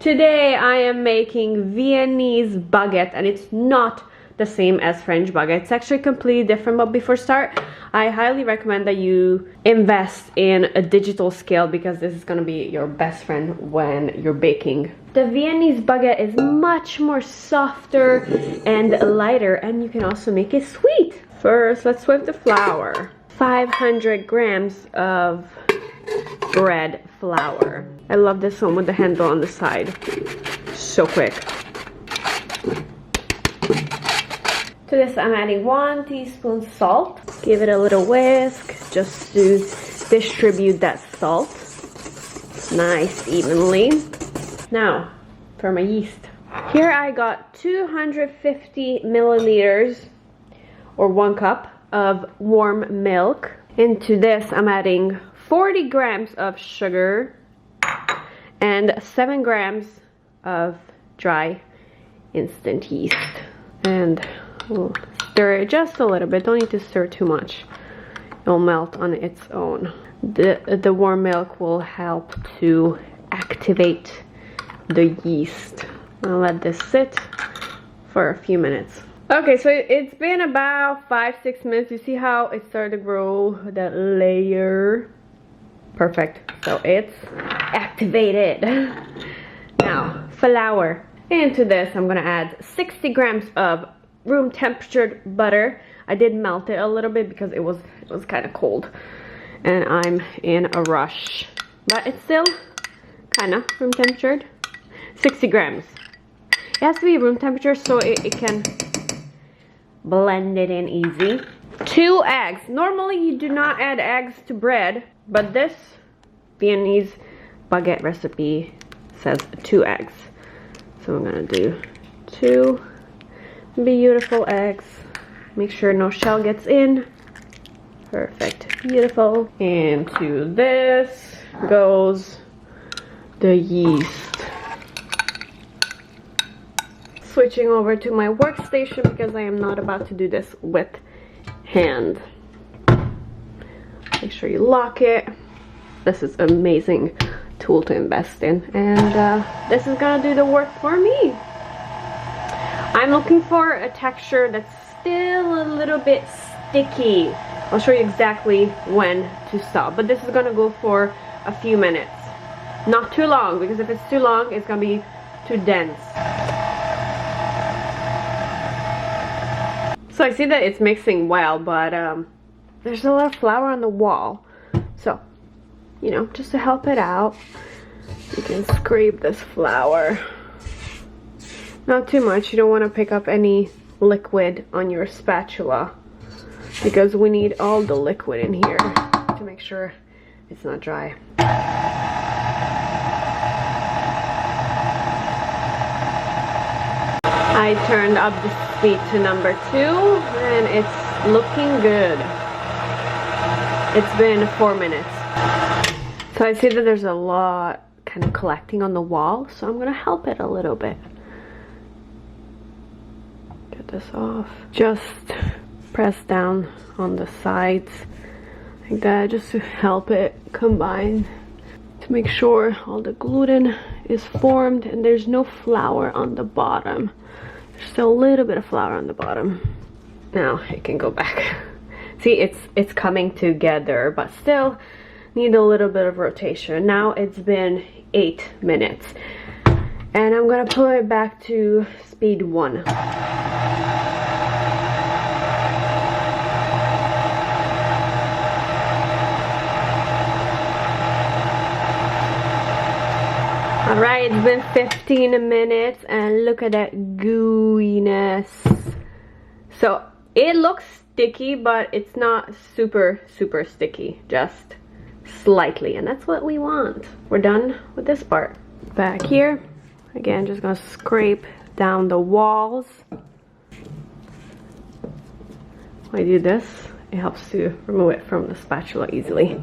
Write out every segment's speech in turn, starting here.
Today I am making Viennese baguette, and it's not the same as French baguette. It's actually completely different, but before start, I highly recommend that you invest in a digital scale because this is gonna be your best friend when you're baking. The Viennese baguette is much more softer and lighter, and you can also make it sweet. First, let's whip the flour. 500 grams of bread flour. I love this one with the handle on the side. So quick. To this, I'm adding 1 teaspoon salt. Give it a little whisk just to distribute that salt nice evenly. Now, for my yeast. Here I got 250 milliliters or 1 cup of warm milk. Into this, I'm adding 40 grams of sugar and 7 grams of dry instant yeast. And we'll stir it just a little bit. Don't need to stir too much. It'll melt on its own. The warm milk will help to activate the yeast. I'll let this sit for a few minutes. Okay, so it's been about 5-6 minutes. You see how it started to grow, that layer? Perfect. So it's activated. Now, flour. Into this, I'm gonna add 60 grams of room temperature butter. I did melt it a little bit because it was kind of cold, and I'm in a rush. But it's still kind of room temperatured. 60 grams. It has to be room temperature so it can blend it in easy. 2 eggs. Normally you do not add eggs to bread, but this Viennese baguette recipe says 2 eggs. So I'm gonna do 2 beautiful eggs. Make sure no shell gets in. Perfect, beautiful. Into this goes the yeast. Switching over to my workstation because I am not about to do this with hand. Make sure you lock it. This is an amazing tool to invest in, and this is gonna do the work for me. I'm looking for a texture that's still a little bit sticky. I'll show you exactly when to stop, but this is gonna go for a few minutes. Not too long, because if it's too long, it's gonna be too dense. So I see that it's mixing well, but there's a lot of flour on the wall. So, you know, just to help it out, you can scrape this flour. Not too much. You don't want to pick up any liquid on your spatula because we need all the liquid in here to make sure it's not dry. I turned up the speed to number 2 and it's looking good. It's been 4 minutes. So I see that there's a lot kind of collecting on the wall, so I'm gonna help it a little bit. Get this off. Just press down on the sides like that, just to help it combine, to make sure all the gluten is formed and there's no flour on the bottom. There's still a little bit of flour on the bottom. Now it can go back. See, it's coming together, but still need a little bit of rotation. Now it's been 8 minutes, and I'm gonna put it back to speed 1. Alright, it's been 15 minutes and look at that gooiness. So it looks sticky, but it's not super sticky, just slightly, and that's what we want. We're done with this part. Back here, again, just gonna scrape down the walls. When I do this, it helps to remove it from the spatula easily.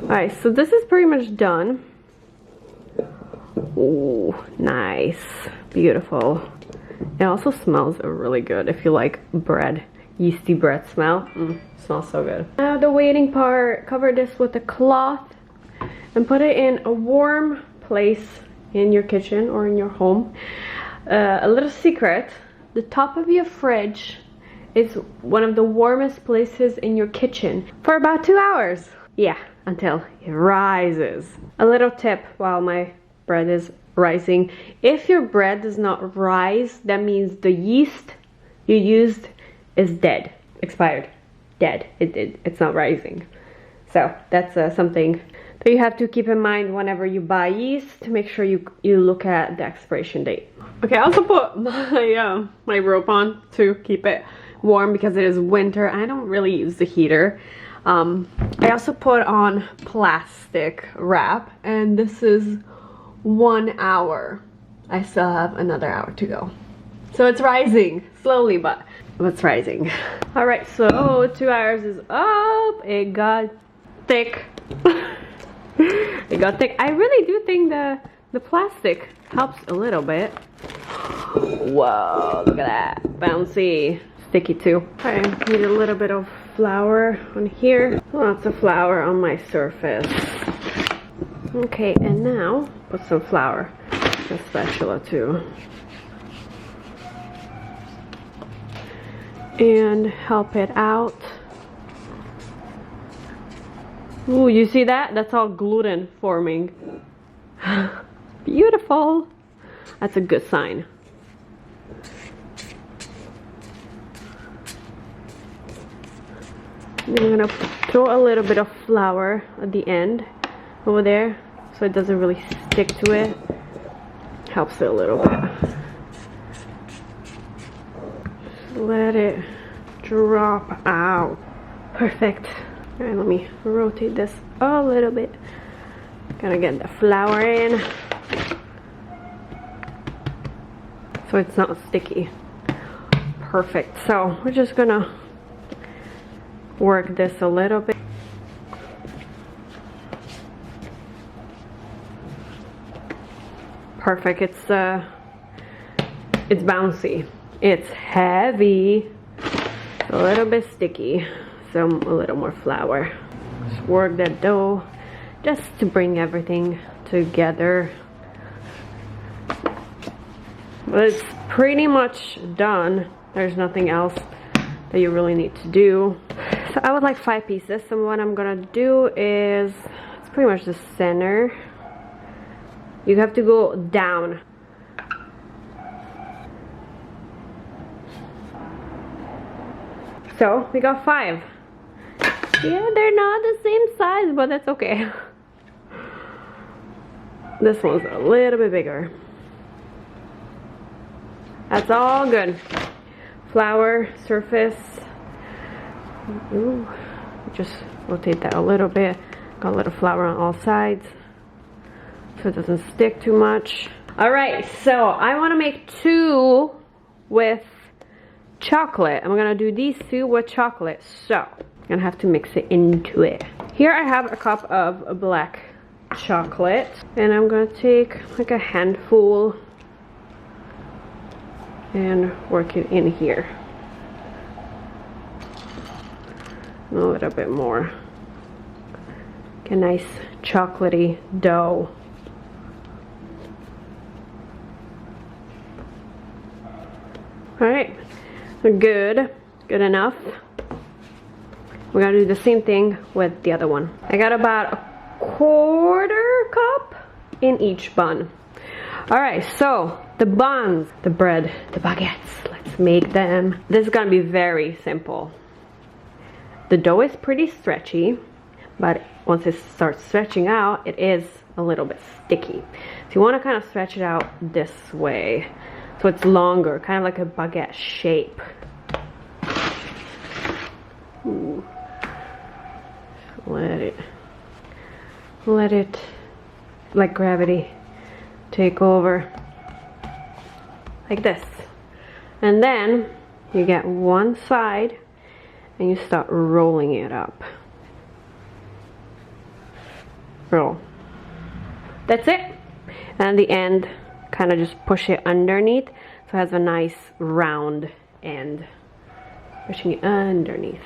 Alright, so this is pretty much done. Ooh, nice, beautiful. It also smells really good if you like bread, yeasty bread smell. Smells so good. Now the waiting part, cover this with a cloth and put it in a warm place in your kitchen or in your home. A little secret, the top of your fridge is one of the warmest places in your kitchen for about 2 hours. Yeah, until it rises. A little tip while my bread is rising. If your bread does not rise, that means the yeast you used is dead, expired, dead. It's not rising. So that's something that you have to keep in mind whenever you buy yeast, to make sure you look at the expiration date. Okay, I also put my rope on to keep it warm because it is winter. I don't really use the heater. I also put on plastic wrap, and this is 1 hour. I still have another hour to go. So it's rising slowly, but it's rising. All right, so 2 hours is up. It got thick. It got thick. I really do think the plastic helps a little bit. Whoa, look at that. Bouncy. Sticky too. I need a little bit of flour on here. Lots of flour on my surface. Okay, and now put some flour in the spatula too. And help it out. Ooh, you see that? That's all gluten forming. Beautiful. That's a good sign. Then I'm gonna throw a little bit of flour at the end over there so it doesn't really stick to it. Helps it a little bit. Let it drop out. Perfect. Alright, let me rotate this a little bit. Gotta get the flour in so it's not sticky. Perfect. So we're just gonna work this a little bit. Perfect. It's bouncy. It's heavy. It's a little bit sticky. So a little more flour. Just work that dough just to bring everything together. But it's pretty much done. There's nothing else that you really need to do. So I would like 5 pieces, and what I'm gonna do is, it's pretty much the center. You have to go down. So we got 5. Yeah, they're not the same size, but that's okay. This one's a little bit bigger. That's all good. Flour, surface. Ooh, just rotate that a little bit. Got a little flour on all sides so it doesn't stick too much. All right, so I want to make 2 with chocolate. I'm gonna do these 2 with chocolate, so I'm gonna have to mix it into it. Here I have a cup of black chocolate, and I'm gonna take like a handful and work it in here. A little bit more. Like a nice chocolatey dough. All right, good enough. We're gonna do the same thing with the other one. I got about a 1/4 cup in each bun. All right, so the buns, the bread, the baguettes, let's make them. This is gonna be very simple. The dough is pretty stretchy, but once it starts stretching out, it is a little bit sticky. So you wanna kind of stretch it out this way, so it's longer, kind of like a baguette shape. Ooh. Let it, like gravity, take over. Like this. And then you get one side and you start rolling it up. Roll. That's it. And the end, kind of just push it underneath so it has a nice round end. Pushing it underneath.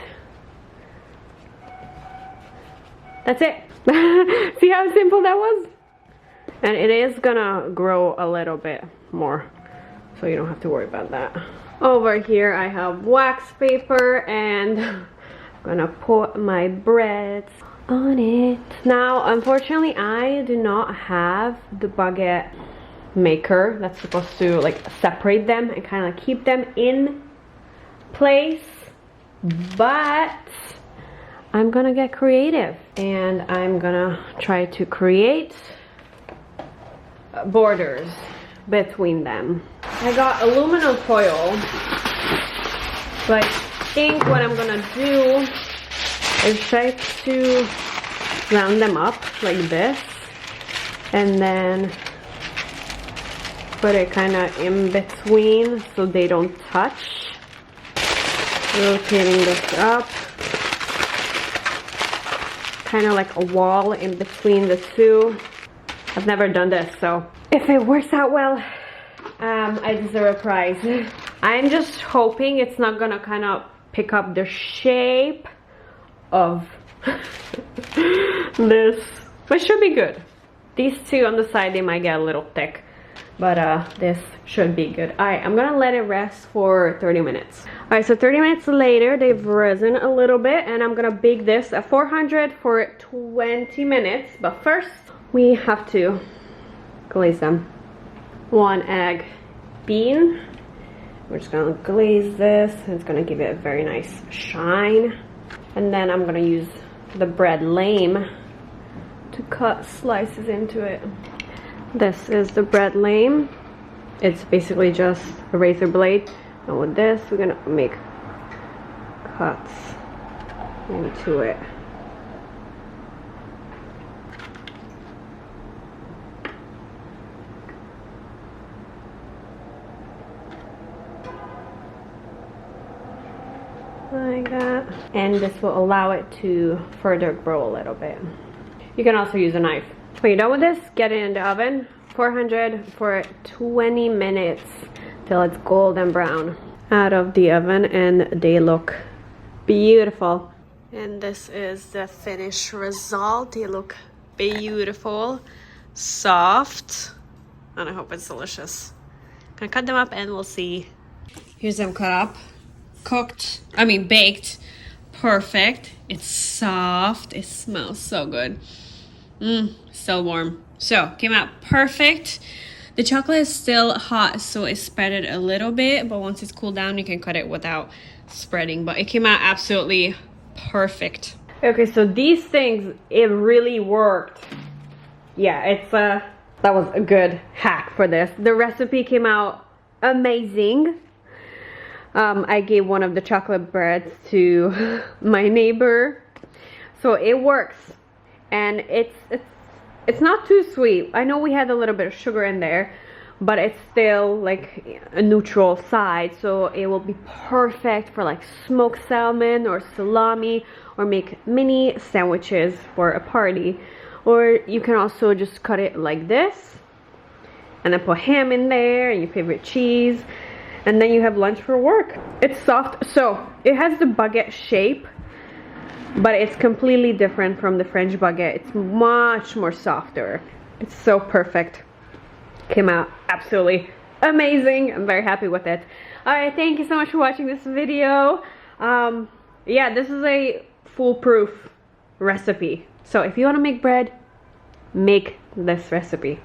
That's it. See how simple that was? And it is gonna grow a little bit more, so you don't have to worry about that. Over here I have wax paper, and I'm gonna put my breads on it. Now, unfortunately, I do not have the baguette maker that's supposed to like separate them and kind of keep them in place, but I'm gonna get creative and I'm gonna try to create borders between them. I got aluminum foil, so I think what I'm gonna do is try to round them up like this and then put it kind of in between so they don't touch. Rotating this up, kind of like a wall in between the two. I've never done this, so if it works out well, I deserve a prize. I'm just hoping it's not gonna kind of pick up the shape of this, but should be good. These two on the side, they might get a little thick, but this should be good. All right, I'm gonna let it rest for 30 minutes. All right, so 30 minutes later, they've risen a little bit, and I'm gonna bake this at 400 for 20 minutes. But first, we have to glaze them. 1 egg bean. We're just gonna glaze this, and it's gonna give it a very nice shine. And then I'm gonna use the bread lame to cut slices into it. This is the bread lame. It's basically just a razor blade. And with this, we're gonna make cuts into it. Like that. And this will allow it to further grow a little bit. You can also use a knife. When you're done with this, get it in the oven, 400 for 20 minutes till it's golden brown. Out of the oven, and they look beautiful. And this is the finished result. They look beautiful, soft, and I hope it's delicious. Gonna cut them up and we'll see. Here's them cut up, baked, perfect. It's soft, it smells so good. Still warm. So, came out perfect. The chocolate is still hot, so it spreaded a little bit, but once it's cooled down, you can cut it without spreading. But it came out absolutely perfect. Okay, so these things, it really worked. Yeah, that was a good hack for this. The recipe came out amazing. I gave one of the chocolate breads to my neighbor, so it works, and it's not too sweet. I know we had a little bit of sugar in there, but it's still like a neutral side, so it will be perfect for like smoked salmon or salami, or make mini sandwiches for a party. Or you can also just cut it like this and then put ham in there and your favorite cheese, and then you have lunch for work. It's soft, so it has the baguette shape, but it's completely different from the French baguette. It's much more softer. It's so perfect. Came out absolutely amazing. I'm very happy with it. All right, thank you so much for watching this video. Yeah, this is a foolproof recipe. So if you want to make bread, make this recipe.